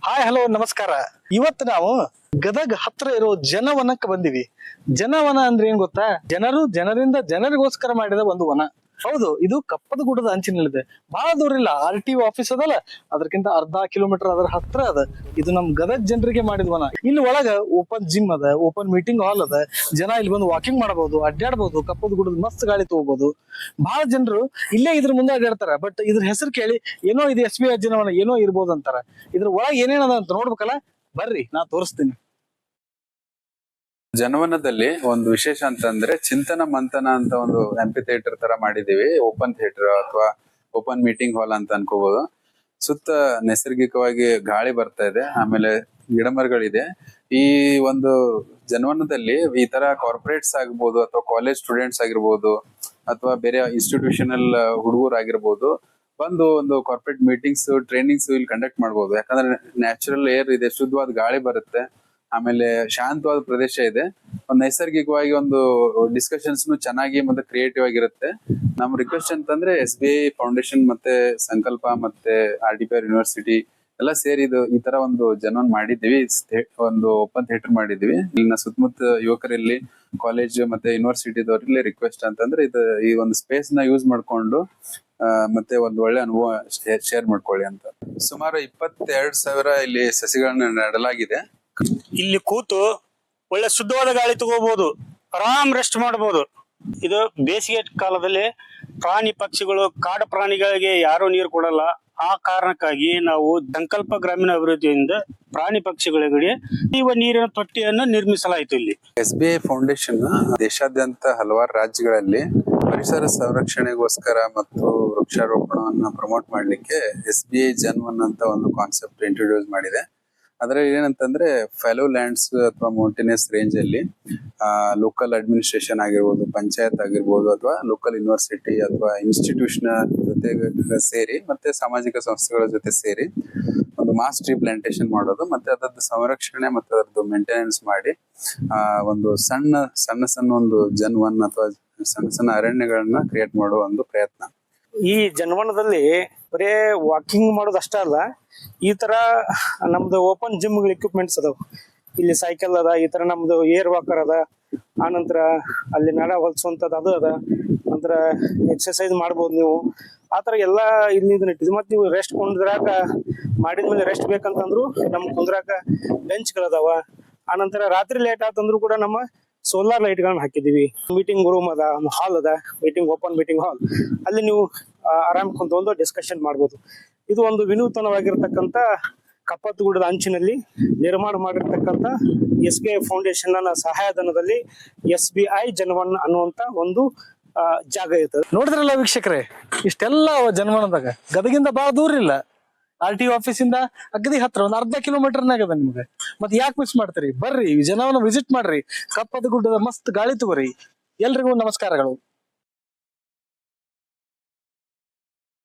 Hi hello ನಮಸ್ಕಾರ. ಇವತ್ತು ನಾವು ಗದಗ್ ಹತ್ರ ಇರೋ ಜನವನಕ್ಕೆ ಬಂದಿವಿ. ಜನವನ ಅಂದ್ರೆ ಏನ್ ಗೊತ್ತಾ? ಜನರಿಂದ ಜನರಿಗೋಸ್ಕರ ಮಾಡಿದ ಒಂದು ವನ. ಹೌದು, ಇದು ಕಪ್ಪದ ಗುಡ್ಡದ ಅಂಚಿನಲ್ಲಿದೆ. ಬಹಳ ದೂರ ಇಲ್ಲ. RTO ಆಫೀಸ್ ಅದಲ್ಲ, ಅದಕ್ಕಿಂತ ಅರ್ಧ ಕಿಲೋಮೀಟರ್ ಅದರ ಹತ್ರ ಅದ. ಇದು ನಮ್ ಗದಗ್ ಜನರಿಗೆ ಮಾಡಿದ ವನ. ಇಲ್ಲಿ ಒಳಗ ಓಪನ್ ಜಿಮ್ ಅದ, ಓಪನ್ ಮೀಟಿಂಗ್ ಹಾಲ್ ಅದ. ಜನ ಇಲ್ಲಿ ಬಂದು ವಾಕಿಂಗ್ ಮಾಡಬಹುದು, ಅಡ್ಡಾಡಬಹುದು, ಕಪ್ಪದ ಗುಡ್ಡದ ಮಸ್ತ್ ಗಾಳಿ ತಗೋಬಹುದು. ಬಹಳ ಜನರು ಇಲ್ಲೇ ಇದ್ರ ಮುಂದೆ ಅಡ್ಡಾಡ್ತಾರ. ಬಟ್ ಇದ್ರ ಹೆಸರು ಕೇಳಿ ಏನೋ ಇದು SBI ಜನವನ ಏನೋ ಇರ್ಬೋದು ಅಂತಾರ. ಇದ್ರ ಒಳಗೆ ಏನೇನದ ಅಂತ ನೋಡ್ಬೇಕಲ್ಲ, ಬರ್ರಿ ನಾ ತೋರಿಸ್ತೀನಿ. ಜನವನದಲ್ಲಿ ಒಂದು ವಿಶೇಷ ಅಂತಂದ್ರೆ ಚಿಂತನ ಮಂಥನ ಅಂತ ಒಂದು ಆಂಪಿ ಥಿಯೇಟರ್ ತರ ಮಾಡಿದೀವಿ. ಓಪನ್ ಥಿಯೇಟರ್ ಅಥವಾ ಓಪನ್ ಮೀಟಿಂಗ್ ಹಾಲ್ ಅಂತ ಅನ್ಕೋಬಹುದು. ಸುತ್ತ ನೈಸರ್ಗಿಕವಾಗಿ ಗಾಳಿ ಬರ್ತಾ ಇದೆ, ಆಮೇಲೆ ಗಿಡಮರಗಳಿದೆ. ಈ ಒಂದು ಜನವನದಲ್ಲಿ ಈ ತರ ಕಾರ್ಪೊರೇಟ್ಸ್ ಆಗಿರ್ಬೋದು ಅಥವಾ ಕಾಲೇಜ್ ಸ್ಟೂಡೆಂಟ್ಸ್ ಆಗಿರ್ಬೋದು ಅಥವಾ ಬೇರೆ ಇನ್ಸ್ಟಿಟ್ಯೂಷನಲ್ ಹುಡುಗರು ಆಗಿರ್ಬೋದು ಬಂದು ಒಂದು ಕಾರ್ಪೊರೇಟ್ ಮೀಟಿಂಗ್ಸ್ ಟ್ರೈನಿಂಗ್ಸ್ ಇಲ್ಲಿ ಕಂಡಕ್ಟ್ ಮಾಡ್ಬೋದು. ಯಾಕಂದ್ರೆ ನ್ಯಾಚುರಲ್ ಏರ್ ಇದೆ, ಶುದ್ಧವಾದ ಗಾಳಿ ಬರುತ್ತೆ, ಆಮೇಲೆ ಶಾಂತವಾದ ಪ್ರದೇಶ ಇದೆ. ಒಂದು ನೈಸರ್ಗಿಕವಾಗಿ ಒಂದು ಡಿಸ್ಕಷನ್ಸ್ ಚೆನ್ನಾಗಿ ಮತ್ತೆ ಕ್ರಿಯೇಟಿವ್ ಆಗಿರುತ್ತೆ. ನಮ್ಮ ರಿಕ್ವೆಸ್ಟ್ ಅಂತಂದ್ರೆ SBI ಫೌಂಡೇಶನ್ ಮತ್ತೆ ಸಂಕಲ್ಪ ಮತ್ತೆ RDPR ಯೂನಿವರ್ಸಿಟಿ ಎಲ್ಲ ಸೇರಿ ಈ ತರ ಒಂದು ಜನವನ್ ಮಾಡಿದೀವಿ. ಒಂದು ಓಪನ್ ಥಿಯೇಟರ್ ಮಾಡಿದೀವಿ. ಇಲ್ಲಿನ ಸುತ್ತಮುತ್ತ ಯುವಕರಲ್ಲಿ ಕಾಲೇಜ್ ಮತ್ತೆ ಯೂನಿವರ್ಸಿಟಿದವ್ರಲ್ಲಿ ರಿಕ್ವೆಸ್ಟ್ ಅಂತಂದ್ರೆ ಈ ಒಂದು ಸ್ಪೇಸ್ ನ ಯೂಸ್ ಮಾಡ್ಕೊಂಡು ಮತ್ತೆ ಒಂದು ಒಳ್ಳೆ ಅನುಭವ ಶೇರ್ ಮಾಡ್ಕೊಳ್ಳಿ ಅಂತ. ಸುಮಾರು 22,000 ಇಲ್ಲಿ ಸಸಿಗಳನ್ನ ನೆಡಲಾಗಿದೆ. ಇಲ್ಲಿ ಕೂತು ಒಳ್ಳೆ ಶುದ್ಧವಾದ ಗಾಳಿ ತಗೋಬಹುದು, ಆರಾಮ್ ರೆಸ್ಟ್ ಮಾಡಬಹುದು. ಇದು ಬೇಸಿಗೆ ಕಾಲದಲ್ಲಿ ಪ್ರಾಣಿ ಪಕ್ಷಿಗಳು, ಕಾಡು ಪ್ರಾಣಿಗಳಿಗೆ ಯಾರು ನೀರು ಕೊಡಲ್ಲ. ಆ ಕಾರಣಕ್ಕಾಗಿ ನಾವು ಸಂಕಲ್ಪ ಗ್ರಾಮೀಣ ಅಭಿವೃದ್ಧಿಯಿಂದ ಪ್ರಾಣಿ ಪಕ್ಷಿಗಳಿಗೆ ನೀರಿನ ತೊಟ್ಟಿಯನ್ನು ನಿರ್ಮಿಸಲಾಯಿತು. ಇಲ್ಲಿ SBI ಫೌಂಡೇಶನ್ ದೇಶಾದ್ಯಂತ ಹಲವಾರು ರಾಜ್ಯಗಳಲ್ಲಿ ಪರಿಸರ ಸಂರಕ್ಷಣೆಗೋಸ್ಕರ ಮತ್ತು ವೃಕ್ಷಾರೋಪಣವನ್ನು ಪ್ರಮೋಟ್ ಮಾಡ್ಲಿಕ್ಕೆ SBI ಜನ್ವನ್ ಅಂತ ಒಂದು ಕಾನ್ಸೆಪ್ಟ್ ಇಂಟ್ರೊಡ್ಯೂಸ್ ಮಾಡಿದೆ. ಅದರಲ್ಲಿ ಏನಂತಂದ್ರೆ ಫೆಲೋ ಲ್ಯಾಂಡ್ಸ್ ಅಥವಾ ಮೌಂಟೇನಿಯಸ್ ರೇಂಜ್ ಅಲ್ಲಿ ಲೋಕಲ್ ಅಡ್ಮಿನಿಸ್ಟ್ರೇಷನ್ ಆಗಿರ್ಬೋದು, ಪಂಚಾಯತ್ ಆಗಿರ್ಬೋದು ಅಥವಾ ಲೋಕಲ್ ಯೂನಿವರ್ಸಿಟಿ ಅಥವಾ ಇನ್ಸ್ಟಿಟ್ಯೂಷನ್ ಜೊತೆ ಸೇರಿ ಮತ್ತೆ ಸಾಮಾಜಿಕ ಸಂಸ್ಥೆಗಳ ಜೊತೆ ಸೇರಿ ಒಂದು ಮಾಸ್ ಟ್ರೀ ಪ್ಲಾಂಟೇಶನ್ ಮಾಡೋದು, ಮತ್ತೆ ಅದರದ್ದು ಸಂರಕ್ಷಣೆ ಮತ್ತೆ ಅದರದ್ದು ಮೇಂಟೆನೆನ್ಸ್ ಮಾಡಿ ಒಂದು ಸಣ್ಣ ಒಂದು ಜನವನ್ ಅಥವಾ ಸಣ್ಣ ಅರಣ್ಯಗಳನ್ನ ಕ್ರಿಯೇಟ್ ಮಾಡುವ ಒಂದು ಪ್ರಯತ್ನ. ಈ ಜನವನದಲ್ಲಿ ಬರೇ ವಾಕಿಂಗ್ ಮಾಡೋದು ಅಷ್ಟ ಅಲ್ಲ, ಈ ತರ ನಮ್ದು ಓಪನ್ ಜಿಮ್ ಎಕ್ವಿಪ್ಮೆಂಟ್ಸ್ ಅದಾವ. ಇಲ್ಲಿ ಸೈಕಲ್ ಅದ, ಈ ತರ ನಮ್ದು ಏರ್ ವಾಕರ್ ಅದ, ಆನಂತರ ಅಲ್ಲಿ ನಡ ಹೊಲ್ಸುವಂತದ್ದು ಅದು ಅದ. ನಂತರ ಎಕ್ಸರ್ಸೈಸ್ ಮಾಡ್ಬೋದು ನೀವು. ಆತರ ಎಲ್ಲಾ ಇಲ್ಲಿ ಇಟ್ಟಿದ್. ಮತ್ತೆ ನೀವು ರೆಸ್ಟ್ ಕುಂದ್ರಾಕ ಮಾಡಿದ್ಮೇಲೆ ರೆಸ್ಟ್ ಬೇಕಂತಂದ್ರು ನಮ್ ಕುಂದ್ರಾಕ ಬೆಂಚ್ಗಳದಾವ. ಆನಂತರ ರಾತ್ರಿ ಲೇಟ್ ಆತಂದ್ರು ಕೂಡ ನಮ್ಮ ಸೋಲಾರ್ ಲೈಟ್ ಗಳನ್ನ ಹಾಕಿದೀವಿ. ಮೀಟಿಂಗ್ ರೂಮ್ ಅದ, ಹಾಲ್ ಅದ, ಓಪನ್ ಮೀಟಿಂಗ್ ಹಾಲ್. ಅಲ್ಲಿ ನೀವು ಆರಾಮ್ ಕುಂತ್ಕೊಂಡು ಡಿಸ್ಕಷನ್ ಮಾಡ್ಬೋದು. ಇದು ಒಂದು ವಿನೂತನವಾಗಿರ್ತಕ್ಕಂಥ ಕಪ್ಪತ್ತಗುಡ್ಡದ ಅಂಚಿನಲ್ಲಿ ನಿರ್ಮಾಣ ಮಾಡಿರ್ತಕ್ಕಂಥ SBI ಫೌಂಡೇಶನ್ ಸಹಾಯಧನದಲ್ಲಿ SBI ಜನವನ್ ಅನ್ನುವಂತ ಒಂದು ಜಾಗ ಇರ್ತದೆ. ನೋಡಿದ್ರಲ್ಲ ವೀಕ್ಷಕರೇ, ಇಷ್ಟೆಲ್ಲ ಜನವನದಾಗ ಗದಗಿಂದ ಬಹಳ ದೂರ ಇಲ್ಲ. RTO ಆಫೀಸಿಂದ ಅಗದಿ ಹತ್ರ, ಒಂದು ಅರ್ಧ ಕಿಲೋಮೀಟರ್ನಾಗ ಅದ ನಿಮ್ಗೆ. ಮತ್ತೆ ಯಾಕೆ ಮಿಸ್ ಮಾಡ್ತೀರಿ? ಬರ್ರಿ ಜನವನ ವಿಸಿಟ್ ಮಾಡ್ರಿ, ಕಪ್ಪದ ಗುಡ್ಡದ ಮಸ್ತ್ ಗಾಳಿ ತಗೋರಿ. ಎಲ್ರಿಗೂ ನಮಸ್ಕಾರಗಳು.